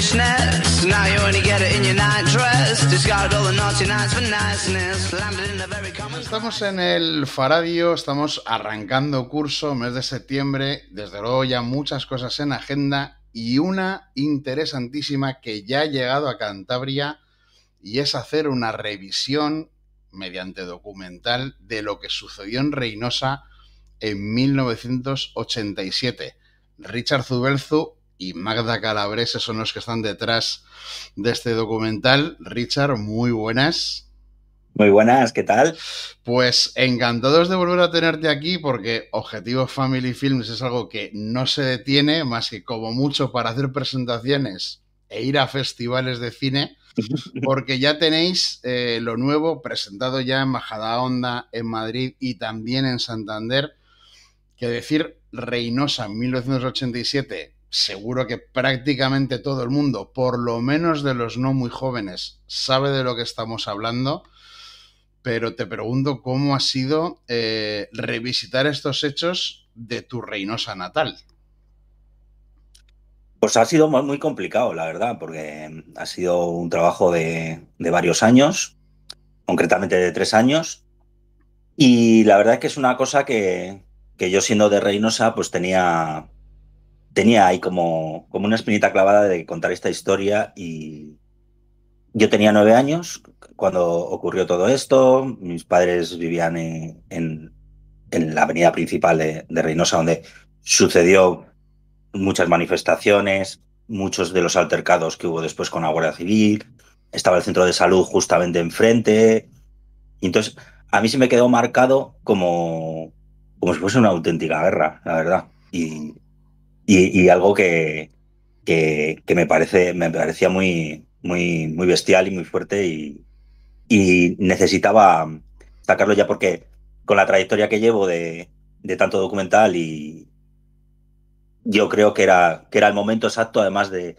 fishnets. Now you only get it in your night dress. Discarded all the naughty nights for niceness. Landed in a very common... Estamos en el Faradio, estamos arrancando curso, mes de septiembre. Desde luego ya muchas cosas en agenda y una interesantísima que ya ha llegado a Cantabria y es hacer una revisión mediante documental de lo que sucedió en Reinosa en 1987. Richard Zubelzu y Magda Calabrese son los que están detrás de este documental. Richard, muy buenas. Muy buenas, ¿qué tal? Pues encantados de volver a tenerte aquí porque Objetivo Family Films es algo que no se detiene más que como mucho para hacer presentaciones e ir a festivales de cine, porque ya tenéis lo nuevo presentado ya en Majadahonda, en Madrid y también en Santander. Que decir Reinosa en 1987, seguro que prácticamente todo el mundo, por lo menos de los no muy jóvenes, sabe de lo que estamos hablando, pero te pregunto cómo ha sido revisitar estos hechos de tu Reinosa natal. Pues ha sido muy complicado, la verdad, porque ha sido un trabajo de varios años, concretamente de 3 años, y la verdad es que es una cosa que yo siendo de Reinosa pues tenía ahí como una espinita clavada de contar esta historia. Y yo tenía 9 años cuando ocurrió todo esto. Mis padres vivían en la avenida principal de Reinosa, donde sucedió muchas manifestaciones, muchos de los altercados que hubo después con la Guardia Civil. Estaba el centro de salud justamente enfrente. Y entonces a mí se me quedó marcado como si fuese una auténtica guerra, la verdad. Y algo que me parecía muy bestial y muy fuerte, y necesitaba sacarlo ya, porque con la trayectoria que llevo de tanto documental, y yo creo que era el momento exacto además de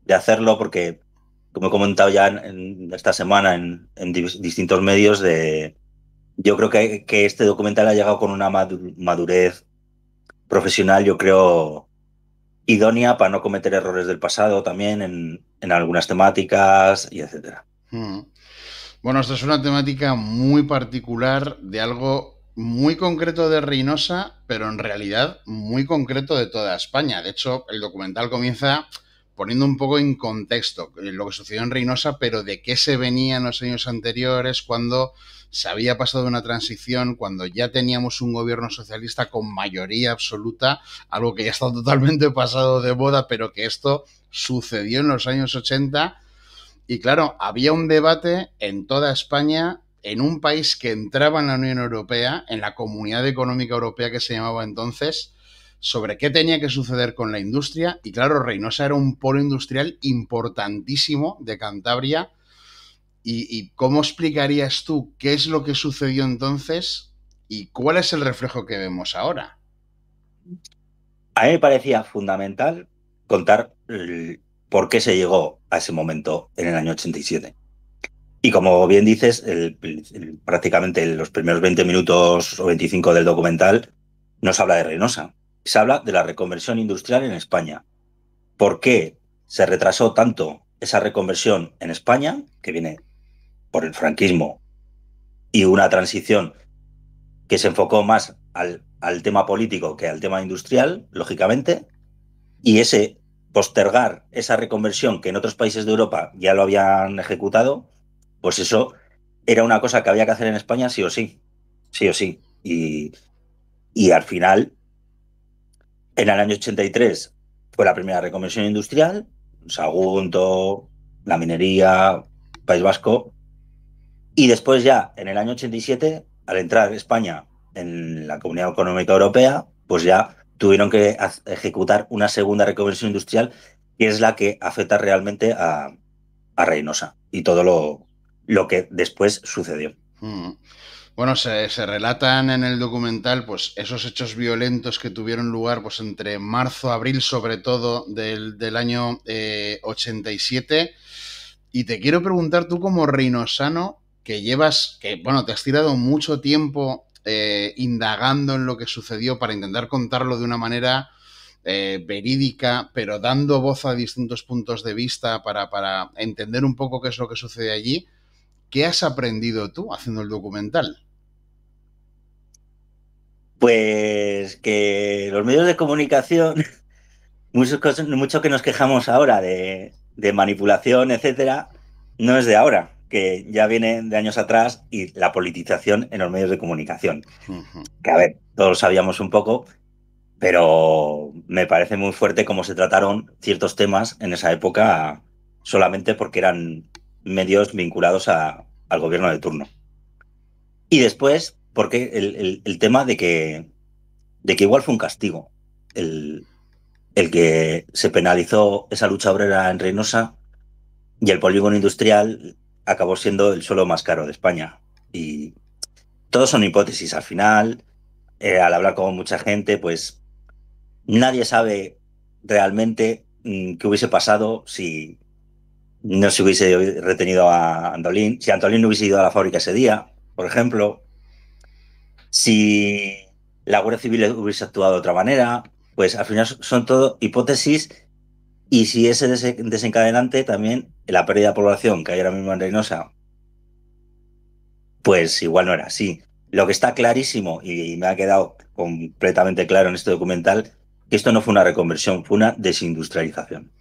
hacerlo, porque como he comentado ya en esta semana en distintos medios, yo creo que este documental ha llegado con una madurez profesional, yo creo, idónea para no cometer errores del pasado también en algunas temáticas y etcétera. Bueno, esta es una temática muy particular de algo muy concreto de Reinosa, pero en realidad muy concreto de toda España. De hecho, el documental comienza poniendo un poco en contexto lo que sucedió en Reinosa, pero de qué se venía en los años anteriores, cuando se había pasado una transición, cuando ya teníamos un gobierno socialista con mayoría absoluta, algo que ya está totalmente pasado de moda, pero que esto sucedió en los años 80. Y claro, había un debate en toda España, en un país que entraba en la Unión Europea, en la Comunidad Económica Europea que se llamaba entonces, sobre qué tenía que suceder con la industria. Y claro, Reinosa era un polo industrial importantísimo de Cantabria. ¿Y cómo explicarías tú qué es lo que sucedió entonces y cuál es el reflejo que vemos ahora? A mí me parecía fundamental contar por qué se llegó a ese momento en el año 87. Y como bien dices, prácticamente los primeros 20 minutos o 25 del documental no se habla de Reinosa. Se habla de la reconversión industrial en España. ¿Por qué se retrasó tanto esa reconversión en España, que viene por el franquismo y una transición que se enfocó más al tema político que al tema industrial, lógicamente? Y ese postergar esa reconversión, que en otros países de Europa ya lo habían ejecutado, pues eso era una cosa que había que hacer en España sí o sí. Sí o sí. Y al final, en el año 83 fue la primera reconversión industrial, Sagunto, la minería, País Vasco. Y después ya, en el año 87, al entrar España en la Comunidad Económica Europea, pues ya tuvieron que ejecutar una segunda reconversión industrial, que es la que afecta realmente a Reinosa y todo lo que después sucedió. Bueno, se relatan en el documental pues esos hechos violentos que tuvieron lugar pues entre marzo, abril, sobre todo del año 87. Y te quiero preguntar, tú como reinosano, que te has tirado mucho tiempo indagando en lo que sucedió para intentar contarlo de una manera verídica, pero dando voz a distintos puntos de vista para entender un poco qué es lo que sucede allí. ¿Qué has aprendido tú haciendo el documental? Pues que los medios de comunicación, mucho que nos quejamos ahora de manipulación, etcétera, no es de ahora, que ya viene de años atrás, y la politización en los medios de comunicación. Que a ver, todos lo sabíamos un poco, pero me parece muy fuerte cómo se trataron ciertos temas en esa época solamente porque eran medios vinculados al gobierno de turno. Y después, porque el tema de que igual fue un castigo el que se penalizó esa lucha obrera en Reynosa, y el polígono industrial acabó siendo el suelo más caro de España. Y todos son hipótesis. Al final, al hablar con mucha gente, pues nadie sabe realmente qué hubiese pasado si no se hubiese retenido a Antolín, si Antolín no hubiese ido a la fábrica ese día, por ejemplo, si la Guardia Civil hubiese actuado de otra manera. Pues al final son todo hipótesis, y si ese desencadenante también, la pérdida de población que hay ahora mismo en Reynosa, pues igual no era así. Lo que está clarísimo, y me ha quedado completamente claro en este documental, que esto no fue una reconversión, fue una desindustrialización.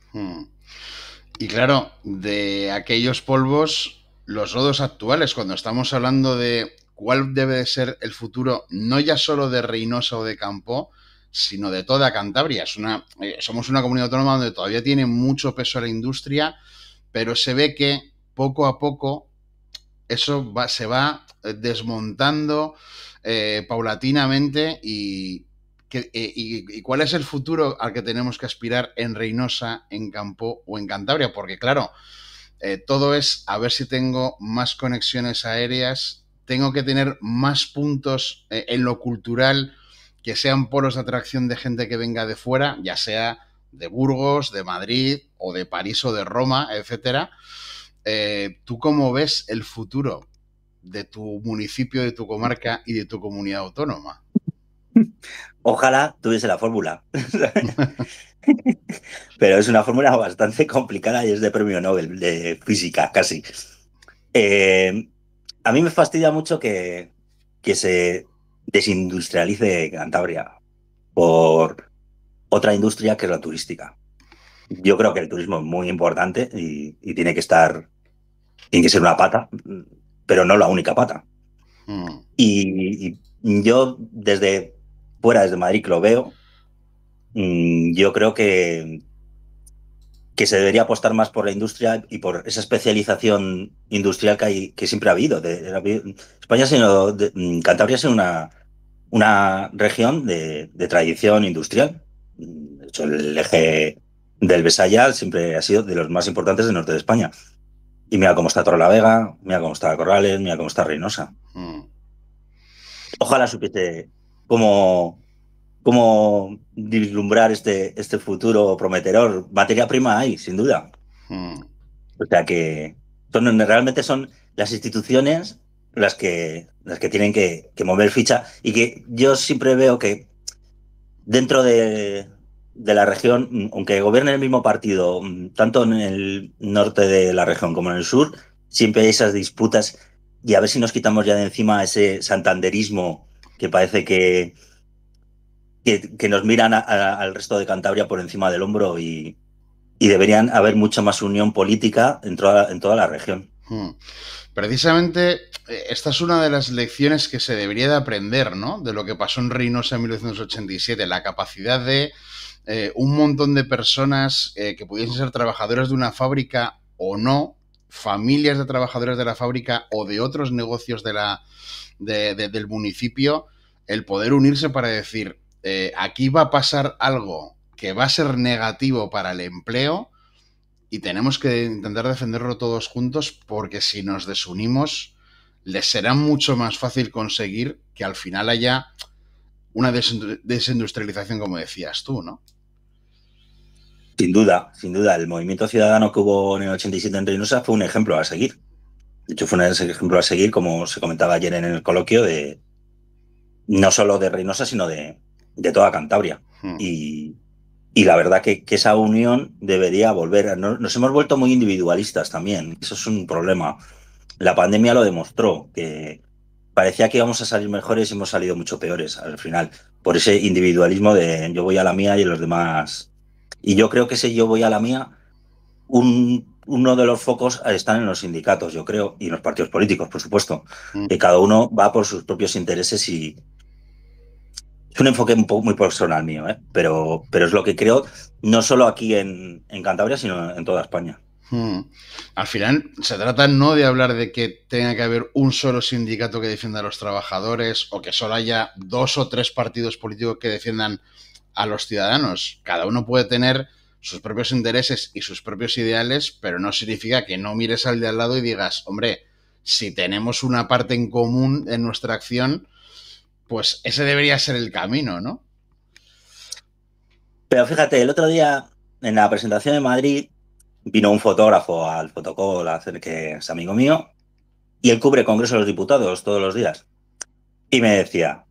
Y claro, de aquellos polvos, los lodos actuales, cuando estamos hablando de cuál debe de ser el futuro, no ya solo de Reynosa o de Campoo, sino de toda Cantabria. Somos una comunidad autónoma donde todavía tiene mucho peso la industria, pero se ve que poco a poco eso se va desmontando paulatinamente. ¿Y cuál es el futuro al que tenemos que aspirar en Reynosa, en Campoo o en Cantabria? Porque claro, todo es a ver si tengo más conexiones aéreas, tengo que tener más puntos en lo cultural, que sean polos de atracción de gente que venga de fuera, ya sea de Burgos, de Madrid o de París o de Roma, etcétera. ¿Tú cómo ves el futuro de tu municipio, de tu comarca y de tu comunidad autónoma? Ojalá tuviese la fórmula. Pero es una fórmula bastante complicada y es de premio Nobel de física, casi. A mí me fastidia mucho que se desindustrialice Cantabria por otra industria, que es la turística. Yo creo que el turismo es muy importante y tiene que ser una pata, pero no la única pata. Y yo desde fuera, desde Madrid, que lo veo, yo creo que se debería apostar más por la industria y por esa especialización industrial que siempre ha habido. España, Cantabria es una región de tradición industrial. De hecho, el eje del Besaya siempre ha sido de los más importantes del norte de España. Y mira cómo está Torrelavega, mira cómo está Corrales, mira cómo está Reynosa. Ojalá supiese cómo vislumbrar este futuro prometedor. Materia prima hay, sin duda. O sea que realmente son las instituciones las que tienen que mover ficha, y que yo siempre veo que dentro de la región, aunque gobierne el mismo partido, tanto en el norte de la región como en el sur, siempre hay esas disputas, y a ver si nos quitamos ya de encima ese santanderismo que parece que nos miran al resto de Cantabria por encima del hombro, y deberían haber mucha más unión política en toda la región. Precisamente esta es una de las lecciones que se debería de aprender, ¿no? De lo que pasó en Reynosa en 1987, la capacidad de un montón de personas que pudiesen ser trabajadores de una fábrica o no, familias de trabajadores de la fábrica o de otros negocios del municipio, el poder unirse para decir, aquí va a pasar algo que va a ser negativo para el empleo y tenemos que intentar defenderlo todos juntos, porque si nos desunimos les será mucho más fácil conseguir que al final haya una desindustrialización, como decías tú, ¿no? Sin duda. El movimiento ciudadano que hubo en el 87 en Reynosa fue un ejemplo a seguir. De hecho, fue un ejemplo a seguir, como se comentaba ayer en el coloquio, no solo de Reynosa, sino de toda Cantabria. Y Y la verdad que esa unión debería volver. Nos hemos vuelto muy individualistas también. Eso es un problema. La pandemia lo demostró, que parecía que íbamos a salir mejores y hemos salido mucho peores al final, por ese individualismo de yo voy a la mía y los demás. Y yo creo que ese yo voy a la mía, uno de los focos están en los sindicatos, yo creo, y en los partidos políticos, por supuesto, que cada uno va por sus propios intereses y es un enfoque muy personal mío, ¿eh? Pero es lo que creo, no solo aquí en Cantabria, sino en toda España. Al final se trata no de hablar de que tenga que haber un solo sindicato que defienda a los trabajadores o que solo haya 2 o 3 partidos políticos que defiendan a los ciudadanos. Cada uno puede tener sus propios intereses y sus propios ideales, pero no significa que no mires al de al lado y digas, hombre, si tenemos una parte en común en nuestra acción, pues ese debería ser el camino, ¿no? Pero fíjate, el otro día en la presentación de Madrid vino un fotógrafo al Fotocall a hacer, que es amigo mío, y él cubre el Congreso de los Diputados todos los días. Y me decía,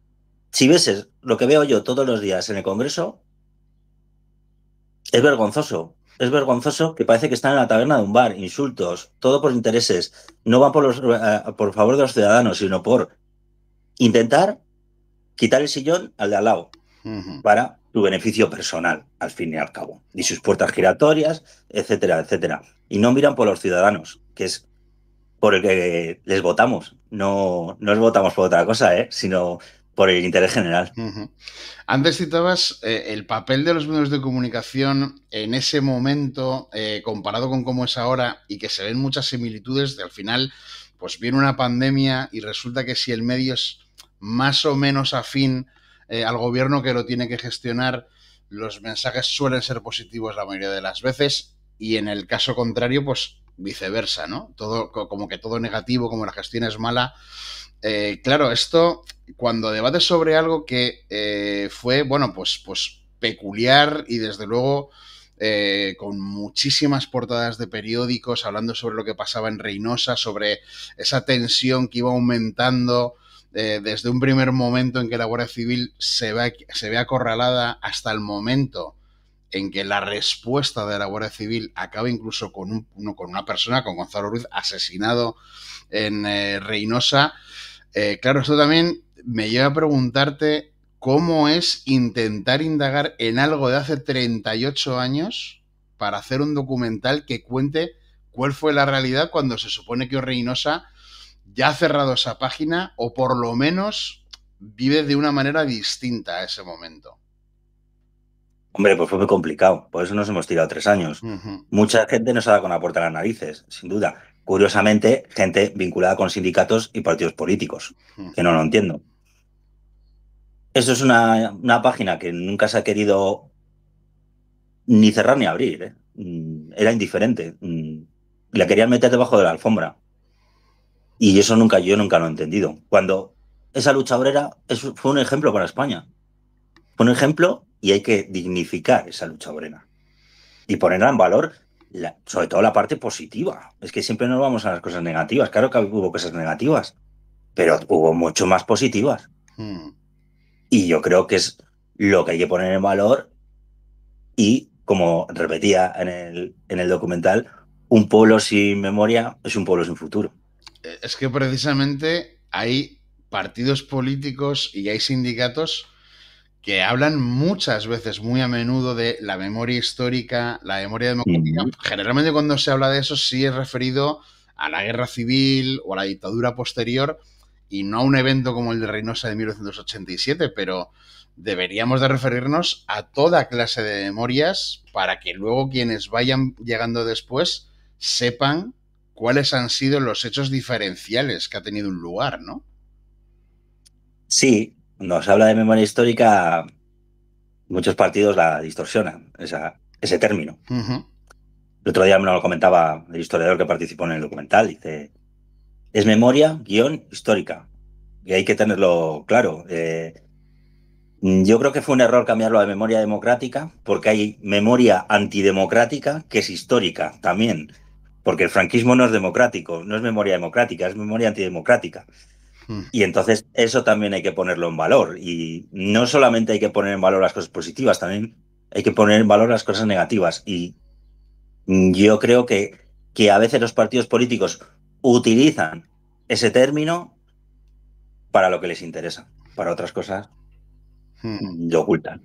si ves lo que veo yo todos los días en el Congreso, es vergonzoso. Es vergonzoso que parece que están en la taberna de un bar, insultos, todo por intereses. No van por favor de los ciudadanos, sino por intentar quitar el sillón al de al lado para su beneficio personal, al fin y al cabo. Y sus puertas giratorias, etcétera, etcétera. Y no miran por los ciudadanos, que es por el que les votamos. No les votamos por otra cosa, sino por el interés general. Antes citabas el papel de los medios de comunicación en ese momento comparado con cómo es ahora y que se ven muchas similitudes. Al final, pues viene una pandemia y resulta que si el medio es más o menos afín al gobierno que lo tiene que gestionar, los mensajes suelen ser positivos la mayoría de las veces y en el caso contrario, pues viceversa, ¿no? Todo, como que todo negativo, como la gestión es mala. Claro, esto, cuando debates sobre algo que fue, bueno, pues peculiar y desde luego con muchísimas portadas de periódicos hablando sobre lo que pasaba en Reynosa, sobre esa tensión que iba aumentando desde un primer momento en que la Guardia Civil se ve acorralada hasta el momento en que la respuesta de la Guardia Civil acaba incluso con una persona, con Gonzalo Ruiz, asesinado en Reynosa. Claro, esto también me lleva a preguntarte cómo es intentar indagar en algo de hace 38 años para hacer un documental que cuente cuál fue la realidad cuando se supone que Reynosa ya ha cerrado esa página o por lo menos vive de una manera distinta a ese momento. Hombre, pues fue muy complicado, por eso nos hemos tirado 3 años. Mucha gente nos ha dado con la puerta a las narices, sin duda. Curiosamente, gente vinculada con sindicatos y partidos políticos, que no lo entiendo. Eso es una página que nunca se ha querido ni cerrar ni abrir, ¿eh? Era indiferente. La querían meter debajo de la alfombra. Y eso yo nunca lo he entendido. Cuando esa lucha obrera fue un ejemplo para España. Fue un ejemplo y hay que dignificar esa lucha obrera. Y ponerla en valor, sobre todo la parte positiva. Es que siempre nos vamos a las cosas negativas. Claro que hubo cosas negativas, pero hubo mucho más positivas. Y yo creo que es lo que hay que poner en valor y, como repetía en el documental, un pueblo sin memoria es un pueblo sin futuro. Es que precisamente hay partidos políticos y hay sindicatos que hablan muchas veces, muy a menudo, de la memoria histórica, la memoria democrática. Generalmente cuando se habla de eso sí es referido a la guerra civil o a la dictadura posterior y no a un evento como el de Reynosa de 1987, pero deberíamos de referirnos a toda clase de memorias para que luego quienes vayan llegando después sepan cuáles han sido los hechos diferenciales que ha tenido un lugar, ¿no? Sí, cuando se habla de memoria histórica, muchos partidos la distorsionan, ese término. El otro día me lo comentaba el historiador que participó en el documental, dice, es memoria histórica, y hay que tenerlo claro. Yo creo que fue un error cambiarlo a memoria democrática, porque hay memoria antidemocrática que es histórica también, porque el franquismo no es democrático, no es memoria democrática, es memoria antidemocrática. Y entonces eso también hay que ponerlo en valor. Y no solamente hay que poner en valor las cosas positivas, también hay que poner en valor las cosas negativas. Y yo creo que a veces los partidos políticos utilizan ese término para lo que les interesa. Para otras cosas lo ocultan.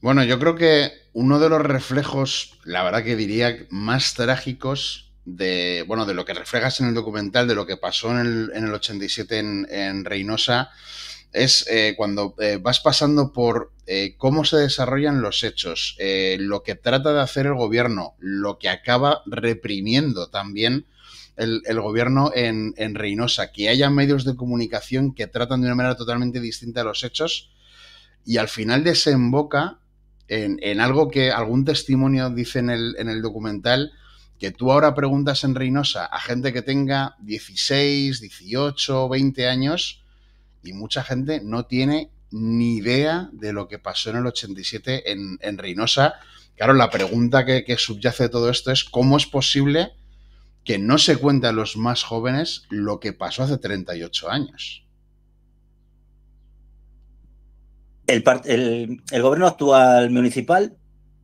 Bueno, yo creo que uno de los reflejos, la verdad que diría más trágicos de lo que reflejas en el documental, de lo que pasó en el 87 en Reynosa, es cuando vas pasando por cómo se desarrollan los hechos, lo que trata de hacer el gobierno, lo que acaba reprimiendo también el gobierno en Reynosa, que haya medios de comunicación que tratan de una manera totalmente distinta a los hechos y al final desemboca en algo que algún testimonio dice en el documental, que tú ahora preguntas en Reynosa a gente que tenga 16, 18, 20 años y mucha gente no tiene ni idea de lo que pasó en el 87 en Reynosa. Claro, la pregunta que subyace de todo esto es ¿cómo es posible que no se cuente a los más jóvenes lo que pasó hace 38 años? El gobierno actual municipal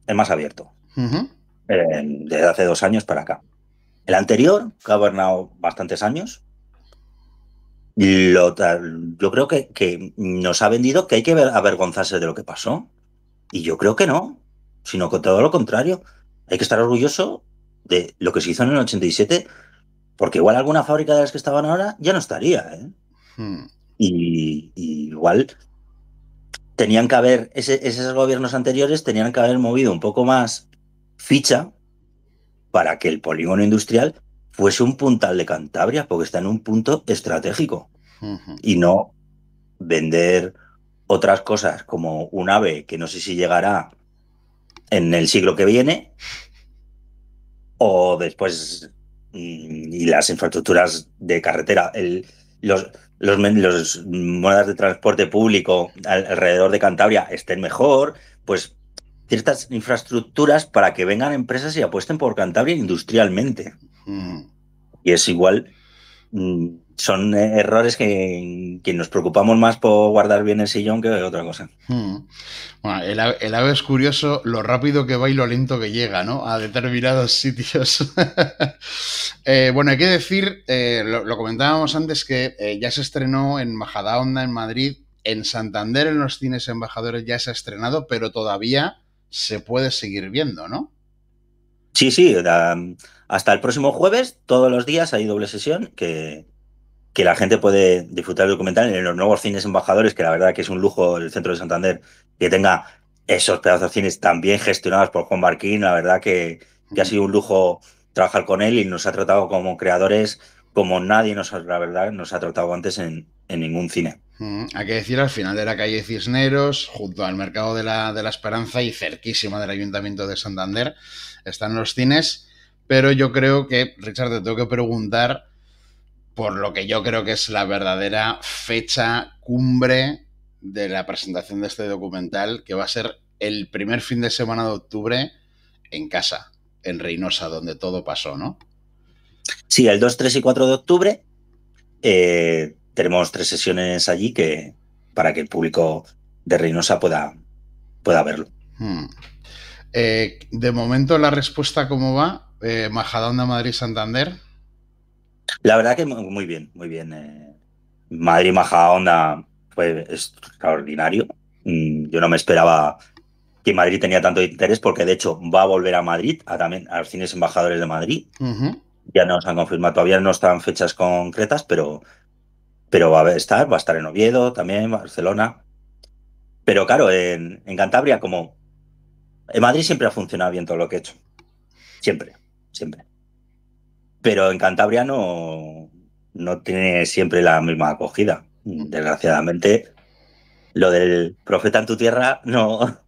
es más abierto. Desde hace 2 años para acá. El anterior, que ha gobernado bastantes años, yo creo que nos ha vendido que hay que avergonzarse de lo que pasó. Y yo creo que no, sino que todo lo contrario. Hay que estar orgulloso de lo que se hizo en el 87, porque igual alguna fábrica de las que estaban ahora ya no estaría, ¿eh? Y igual tenían que haber, esos gobiernos anteriores tenían que haber movido un poco más ficha para que el polígono industrial fuese un puntal de Cantabria, porque está en un punto estratégico. Y no vender otras cosas como un AVE que no sé si llegará en el siglo que viene, o después, y las infraestructuras de carretera, los modas de transporte público alrededor de Cantabria estén mejor, pues ciertas infraestructuras para que vengan empresas y apuesten por Cantabria industrialmente. Y es igual, son errores que nos preocupamos más por guardar bien el sillón que otra cosa. Bueno, el ave es curioso lo rápido que va y lo lento que llega, ¿no? A determinados sitios. Bueno, hay que decir, lo comentábamos antes, que ya se estrenó en Majadahonda, en Madrid, en Santander, en los cines embajadores ya se ha estrenado, pero todavía se puede seguir viendo, ¿no? Sí, hasta el próximo jueves, todos los días hay doble sesión que la gente puede disfrutar del documental en los nuevos cines embajadores, que la verdad que es un lujo el centro de Santander que tenga esos pedazos de cines tan bien gestionados por Juan Barquín. La verdad que ha sido un lujo trabajar con él y nos ha tratado como creadores como nadie nos ha tratado antes en ningún cine. Hay que decir, al final de la calle Cisneros, junto al Mercado de la Esperanza y cerquísima del Ayuntamiento de Santander, están los cines, pero yo creo que, Richard, te tengo que preguntar por lo que yo creo que es la verdadera fecha cumbre de la presentación de este documental, que va a ser el primer fin de semana de octubre en casa, en Reynosa, donde todo pasó, ¿no? Sí, el 2, 3 y 4 de octubre tenemos 3 sesiones allí para que el público de Reynosa pueda verlo. De momento, la respuesta, ¿cómo va? Majadahonda, Madrid, Santander. La verdad que muy bien, muy bien. Madrid Majadahonda fue extraordinario. Yo no me esperaba que Madrid tenía tanto interés, porque de hecho va a volver a Madrid, también a los cines embajadores de Madrid. Ya nos han confirmado, todavía no están fechas concretas, pero va a estar en Oviedo, también Barcelona. Pero claro, en Cantabria, como en Madrid siempre ha funcionado bien todo lo que he hecho. Siempre. Pero en Cantabria no tiene siempre la misma acogida. Desgraciadamente, lo del profeta en tu tierra, no,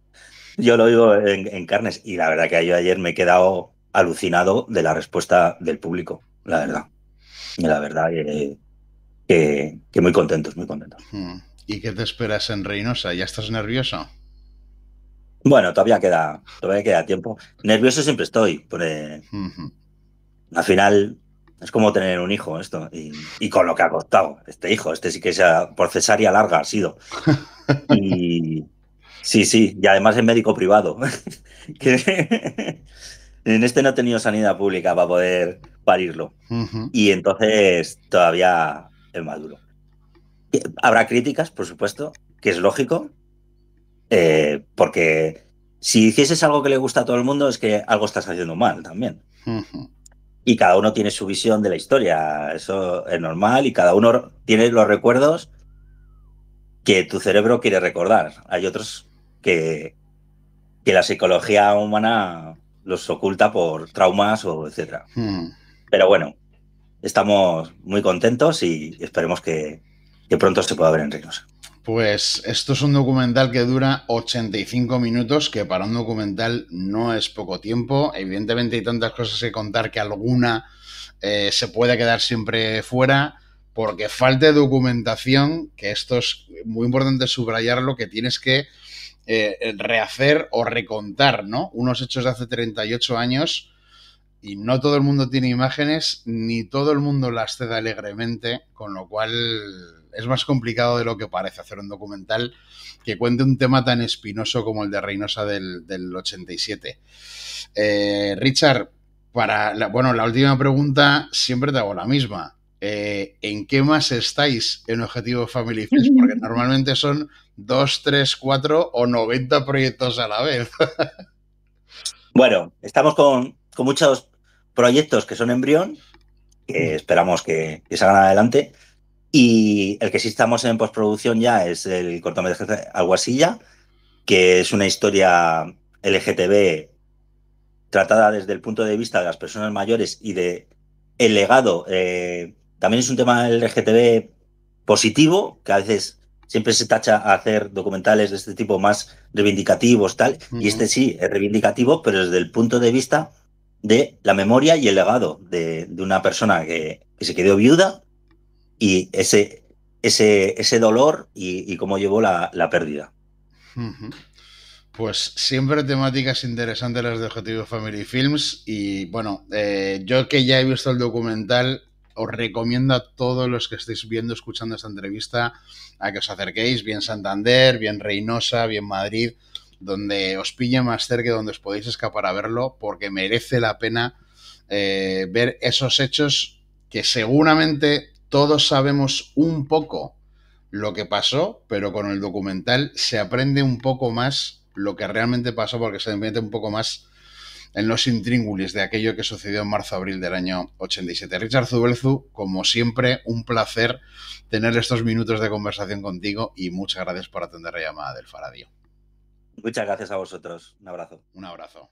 yo lo digo en carnes. Y la verdad que yo ayer me he quedado alucinado de la respuesta del público, la verdad. Y la verdad que muy contentos, muy contentos. ¿Y qué te esperas en Reynosa? ¿Ya estás nervioso? Bueno, todavía queda tiempo. Nervioso siempre estoy, porque al final es como tener un hijo esto, y con lo que ha costado este hijo. Este sí que por cesárea larga ha sido. Sí, sí, y además es médico privado. Que en este no he tenido sanidad pública para poder parirlo. Ujú. Y entonces todavía es más duro. Habrá críticas, por supuesto, que es lógico, porque si hicieses algo que le gusta a todo el mundo es que algo estás haciendo mal también. Ujú. Y cada uno tiene su visión de la historia, eso es normal, y cada uno tiene los recuerdos que tu cerebro quiere recordar. Hay otros que la psicología humana los oculta por traumas o etcétera. Ujú. Pero bueno, estamos muy contentos y esperemos que pronto se pueda ver en Reynosa. Pues esto es un documental que dura 85 minutos, que para un documental no es poco tiempo. Evidentemente hay tantas cosas que contar que alguna se puede quedar siempre fuera, porque falta documentación, que esto es muy importante subrayarlo, que tienes que rehacer o recontar, ¿no? Unos hechos de hace 38 años y no todo el mundo tiene imágenes, ni todo el mundo las cede alegremente, con lo cual es más complicado de lo que parece hacer un documental que cuente un tema tan espinoso como el de Reynosa del 87. Richard, la última pregunta siempre te hago la misma. ¿En qué más estáis en Objetivo Family Films? Porque normalmente son 2, 3, 4 o 90 proyectos a la vez. Bueno, estamos con muchos proyectos que son embrión, que esperamos que salgan adelante. Y el que sí estamos en postproducción ya es el cortometraje Alguasilla, que es una historia LGTB tratada desde el punto de vista de las personas mayores y de el legado. También es un tema LGTB positivo, que a veces siempre se tacha a hacer documentales de este tipo más reivindicativos, tal, y este sí es reivindicativo, pero desde el punto de vista de la memoria y el legado de una persona que se quedó viuda y ese dolor y cómo llevó la pérdida. Pues siempre temáticas interesantes las de Objetivo Family Films y bueno, yo que ya he visto el documental, os recomiendo a todos los que estéis viendo, escuchando esta entrevista, a que os acerquéis, bien Santander, bien Reynosa, bien Madrid, donde os pille más cerca, donde os podéis escapar a verlo, porque merece la pena ver esos hechos que seguramente todos sabemos un poco lo que pasó, pero con el documental se aprende un poco más lo que realmente pasó, porque se mete un poco más en los intríngulis de aquello que sucedió en marzo-abril del año 87. Richard Zubelzu, como siempre, un placer tener estos minutos de conversación contigo y muchas gracias por atender la llamada del Faradio. Muchas gracias a vosotros. Un abrazo. Un abrazo.